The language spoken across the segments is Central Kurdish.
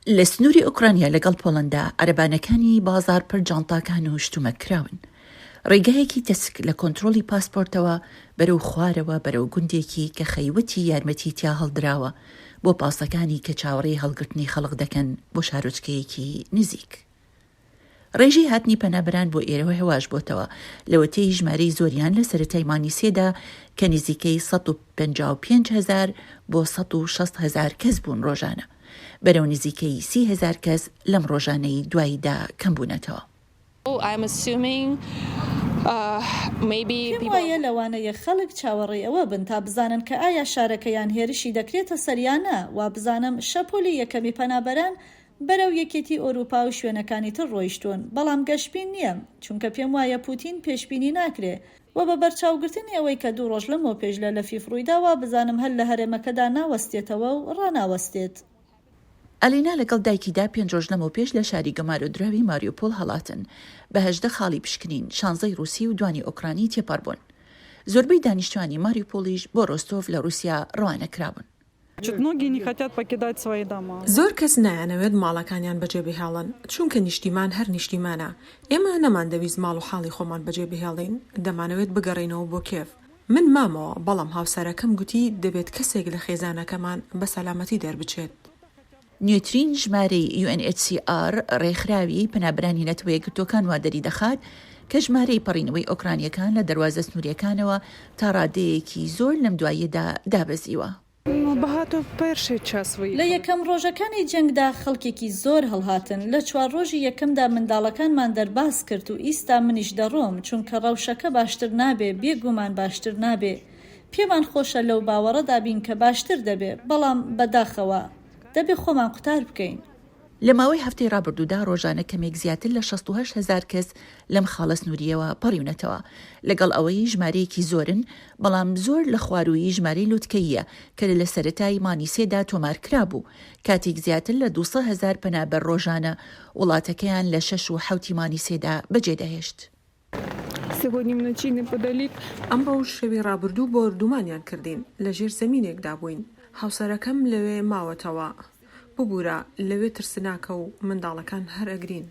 لە سنووری ئوکرانیا لەگەڵ پۆڵەندا عەرەبانەکانی بازار پڕ جانتاکان و شتومە کراون. ڕێگایەکی تەسک لە کۆنتڕۆڵی پاسپۆرتەوە بەرەو خوارەوە بەرەو گوندێکی کە خەیوەتی یارمەتی تیا هەڵدراوە بۆ پاسەکانی کە چاوەڕێی هەڵگرتنی خەڵک دەکەن بۆ شارۆچکەیەکی نزیک. ڕێژەی هاتنی پەنابەران بۆ ئێرەوە هێواش بۆتەوە لەوەتەی ژمارەی زۆریان لە سەرەتای مانگی سێدا کە نزیکەی 155,000 بۆ 160,000 کەس بوون ڕۆژانە. بەرەو نزیکەی 30,000 کەس لەم ڕۆژانەی دواییدا کەم بوونەتەوە. پێم وایە لەوانەیە خەڵک چاوەڕێی ئەوە بن تا بزانن کە ئایا شارەکەیان هێرشی دەکرێتە سەریانە، وا بزانم شەپۆلی یەکەمی پەنابەران بەرەو یەکێتی ئۆروپا و شوێنەکانی تر ڕۆیشتون، بەڵام گەشتبین نییە، چونکە پێم وایە پوتین پێشبینی ناکرێ و بە بەرچاوگرتنی ئەوەی کە 2 ڕۆژ لەمەوە پێش لە لەفیف ڕوویداوە بزانم هەر لە هەرێمەکەدا ناوەستێتەوە و ڕاناوەستێت. ئەلینا لەگەڵ دایکیدا 5 ڕۆژ لەمەوە پێش لە شاری گەمارۆدراوی ماریۆپۆڵ هەڵاتن بە 18 خاڵی پشکنین، 16 رووسی و دوانی ئۆکرانی تێپەڕبوون. زۆربەی دانیشتوانی ماریۆپۆڵیش بۆ ڕۆستۆڤ لە رووسیا ڕەوانەکرابوون. زۆر کەس نایانەوێت ماڵەکانیان بەجێ بهێڵن چونکە نیشتیمان هەر نیشتیمانە. ئێمە نەماندەویست ماڵ و حاڵی خۆمان بەجێ بهێڵین، دەمانەوێت بگەڕینەوە بۆ کێف. من مامەوە، بەڵام هاوسەرەکەم گوتی دەبێت کەسێک لە خێزانەکەمان بە سەلامەتی دەربچێت. نیوترین ژمارەی UNHCR ڕێکخراوی پەنابەرانی نەتەوەیە گرتوەکان وادەری دەخات کە ژمارەی پەڕینەوەی ئۆکرانیەکان لە دەواازە سنووریەکانەوە تا ڕادەیەکی زۆر لەم دواییەدا دابەزیوە. لە یەکەم ڕۆژەکانی جەنگدا خەڵکێکی زۆر هەڵهاتن، لە 4 ڕۆژی یەکەمدا منداڵەکانمان دەرباز کرد و ئیستا منیش دەڕۆم چونکە ڕەوشەکە باشتر نابێ، بێگومان باشتر نابێ. پێمان خۆشە لەو باوەڕەدا بین کە باشتر دەبێ، بەڵام بەداخەوە دەبێ خۆمان قوتار بکەین. لە ماوەی هەفتەی ڕابردوودا ڕۆژانە کەمێک زیاتر لە 68,000 کەس لەم خاڵە سنووریەوە پەڕیونەتەوە، لەگەڵ ئەوەی ژمارەیەکی زۆرن، بەڵام زۆر لە خوارویی ژمارەی لوتکەیە کە لە سەرەتای مانگی سێدا تۆمارکرا بوو، کاتێک زیاتر لە 200,000 پەنابەر ڕۆژانە وڵاتەکەیان لە 6 و 7 مانگی سێدا بەجێدەهێشت. ئەم ڕۆژ شەوی ڕابردوو بۆ ئەردومانیان کردین، لە ژێر زەمینێکدا بووین. هاوسەرەکەم لەوێ ماوەتەوە. ببوورە لەوێ ترسناکە و منداڵەکان هەر ئەگرین.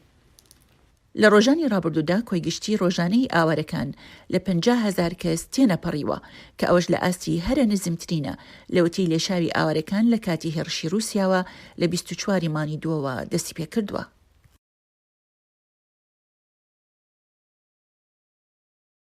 لە ڕۆژانی ڕابردوودا کۆیگشتی ڕۆژانەی ئاوارەکان لە 50,000 کەس تێنەپەڕیوە کە ئەوەش لە ئاستی هەرە نزمترینە لەوەتی لێشاوی ئاوارەکان لە کاتی هێرشی رووسیاوە لە 24 مانگی دووەوە دەستی پێ کردووە.